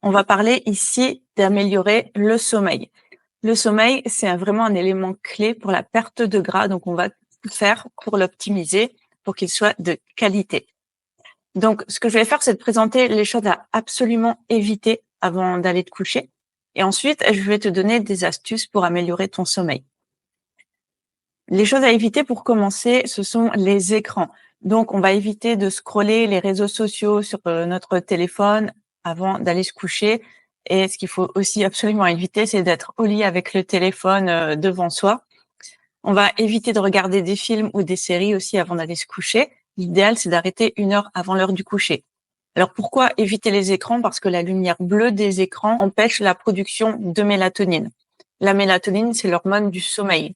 On va parler ici d'améliorer le sommeil. Le sommeil, c'est vraiment un élément clé pour la perte de gras, donc on va tout faire pour l'optimiser, pour qu'il soit de qualité. Donc, ce que je vais faire, c'est de présenter les choses à absolument éviter avant d'aller te coucher. Et ensuite, je vais te donner des astuces pour améliorer ton sommeil. Les choses à éviter pour commencer, ce sont les écrans. Donc, on va éviter de scroller les réseaux sociaux sur notre téléphone avant d'aller se coucher. Et ce qu'il faut aussi absolument éviter, c'est d'être au lit avec le téléphone devant soi. On va éviter de regarder des films ou des séries aussi avant d'aller se coucher. L'idéal, c'est d'arrêter 1 heure avant l'heure du coucher. Alors, pourquoi éviter les écrans? Parce que la lumière bleue des écrans empêche la production de mélatonine. La mélatonine, c'est l'hormone du sommeil.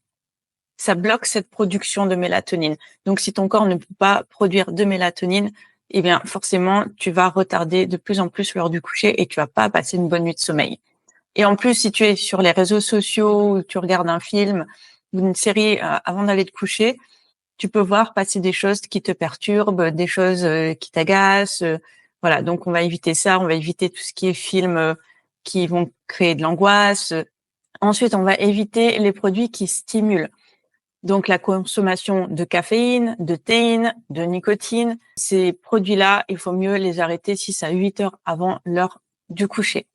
Ça bloque cette production de mélatonine. Donc, si ton corps ne peut pas produire de mélatonine, eh bien, forcément, tu vas retarder de plus en plus l'heure du coucher et tu vas pas passer une bonne nuit de sommeil. Et en plus, si tu es sur les réseaux sociaux, ou tu regardes un film ou une série avant d'aller te coucher, tu peux voir passer des choses qui te perturbent, des choses qui t'agacent. Voilà, donc on va éviter ça, on va éviter tout ce qui est films qui vont créer de l'angoisse. Ensuite, on va éviter les produits qui stimulent. Donc, la consommation de caféine, de théine, de nicotine. Ces produits-là, il faut mieux les arrêter 6 à 8 heures avant l'heure du coucher.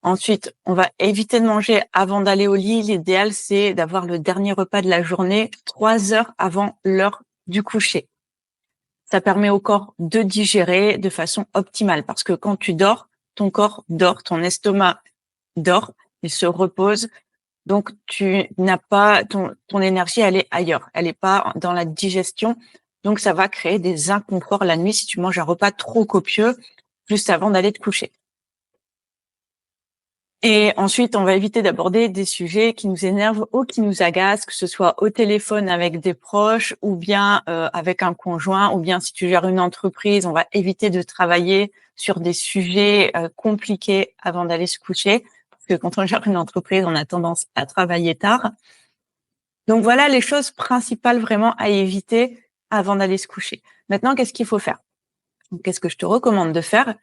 Ensuite, on va éviter de manger avant d'aller au lit. L'idéal, c'est d'avoir le dernier repas de la journée 3 heures avant l'heure du coucher. Ça permet au corps de digérer de façon optimale parce que quand tu dors, ton corps dort, ton estomac dort, il se repose. Donc, tu n'as pas ton énergie, elle est ailleurs. Elle n'est pas dans la digestion. Donc, ça va créer des inconforts la nuit si tu manges un repas trop copieux juste avant d'aller te coucher. Et ensuite, on va éviter d'aborder des sujets qui nous énervent ou qui nous agacent, que ce soit au téléphone avec des proches ou bien avec un conjoint, ou bien si tu gères une entreprise, on va éviter de travailler sur des sujets compliqués avant d'aller se coucher. Parce que quand on gère une entreprise, on a tendance à travailler tard. Donc voilà les choses principales vraiment à éviter avant d'aller se coucher. Maintenant, qu'est-ce qu'il faut faire? Qu'est-ce que je te recommande de faire?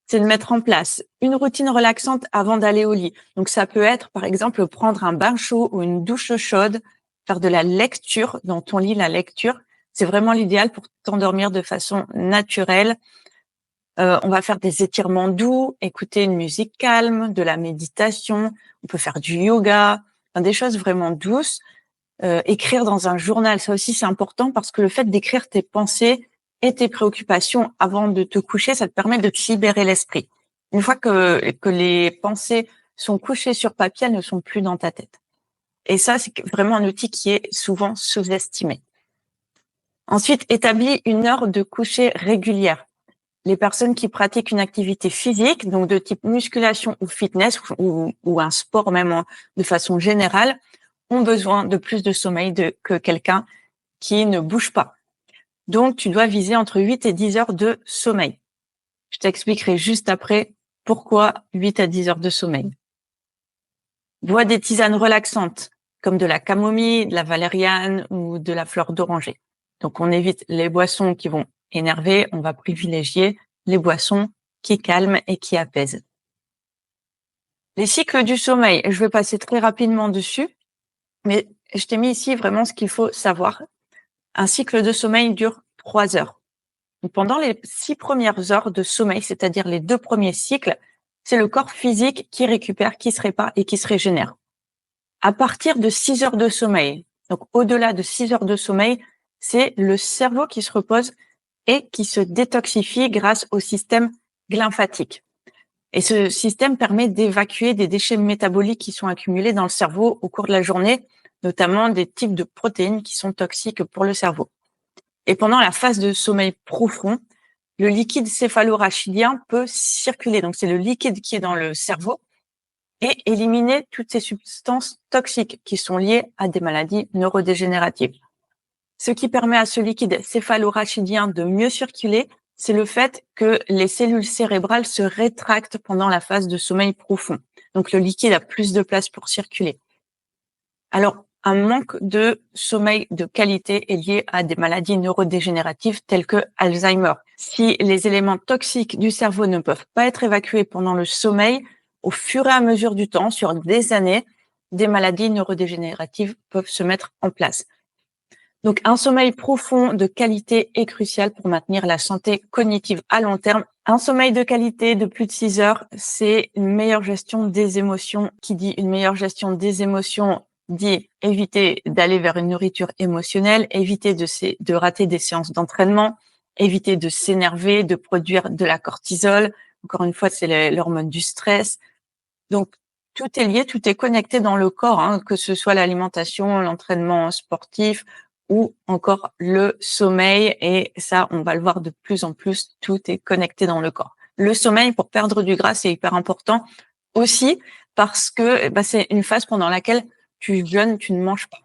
C'est de mettre en place une routine relaxante avant d'aller au lit. Donc, ça peut être, par exemple, prendre un bain chaud ou une douche chaude, faire de la lecture dans ton lit. La lecture, c'est vraiment l'idéal pour t'endormir de façon naturelle. On va faire des étirements doux, écouter une musique calme, de la méditation. On peut faire du yoga, enfin, des choses vraiment douces. Écrire dans un journal, ça aussi, c'est important parce que le fait d'écrire tes pensées et tes préoccupations avant de te coucher, ça te permet de te libérer l'esprit. Une fois que les pensées sont couchées sur papier, elles ne sont plus dans ta tête. Et ça, c'est vraiment un outil qui est souvent sous-estimé. Ensuite, établis une heure de coucher régulière. Les personnes qui pratiquent une activité physique, donc de type musculation ou fitness, ou un sport même de façon générale, ont besoin de plus de sommeil que quelqu'un qui ne bouge pas. Donc, tu dois viser entre 8 et 10 heures de sommeil. Je t'expliquerai juste après pourquoi 8 à 10 heures de sommeil. Bois des tisanes relaxantes, comme de la camomille, de la valériane ou de la fleur d'oranger. Donc, on évite les boissons qui vont énerver, on va privilégier les boissons qui calment et qui apaisent. Les cycles du sommeil, je vais passer très rapidement dessus, mais je t'ai mis ici vraiment ce qu'il faut savoir. Un cycle de sommeil dure 3 heures. Donc, pendant les 6 premières heures de sommeil, c'est-à-dire les 2 premiers cycles, c'est le corps physique qui récupère, qui se répare et qui se régénère. À partir de 6 heures de sommeil, donc au-delà de 6 heures de sommeil, c'est le cerveau qui se repose et qui se détoxifie grâce au système glymphatique. Et ce système permet d'évacuer des déchets métaboliques qui sont accumulés dans le cerveau au cours de la journée, notamment des types de protéines qui sont toxiques pour le cerveau. Et pendant la phase de sommeil profond, le liquide céphalorachidien peut circuler. Donc, c'est le liquide qui est dans le cerveau et éliminer toutes ces substances toxiques qui sont liées à des maladies neurodégénératives. Ce qui permet à ce liquide céphalorachidien de mieux circuler, c'est le fait que les cellules cérébrales se rétractent pendant la phase de sommeil profond. Donc, le liquide a plus de place pour circuler. Alors, un manque de sommeil de qualité est lié à des maladies neurodégénératives telles que Alzheimer. Si les éléments toxiques du cerveau ne peuvent pas être évacués pendant le sommeil, au fur et à mesure du temps, sur des années, des maladies neurodégénératives peuvent se mettre en place. Donc, un sommeil profond de qualité est crucial pour maintenir la santé cognitive à long terme. Un sommeil de qualité de plus de 6 heures, c'est une meilleure gestion des émotions. Qui dit une meilleure gestion des émotions dit éviter d'aller vers une nourriture émotionnelle, éviter de rater des séances d'entraînement, éviter de s'énerver, de produire de la cortisol. Encore une fois, c'est l'hormone du stress. Donc, tout est lié, tout est connecté dans le corps, hein, que ce soit l'alimentation, l'entraînement sportif ou encore le sommeil. Et ça, on va le voir de plus en plus, tout est connecté dans le corps. Le sommeil, pour perdre du gras, c'est hyper important aussi parce que c'est une phase pendant laquelle tu jeûnes, tu ne manges pas.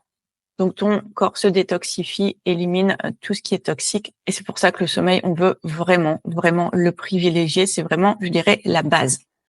Donc, ton corps se détoxifie, élimine tout ce qui est toxique. Et c'est pour ça que le sommeil, on veut vraiment, vraiment le privilégier. C'est vraiment, je dirais, la base.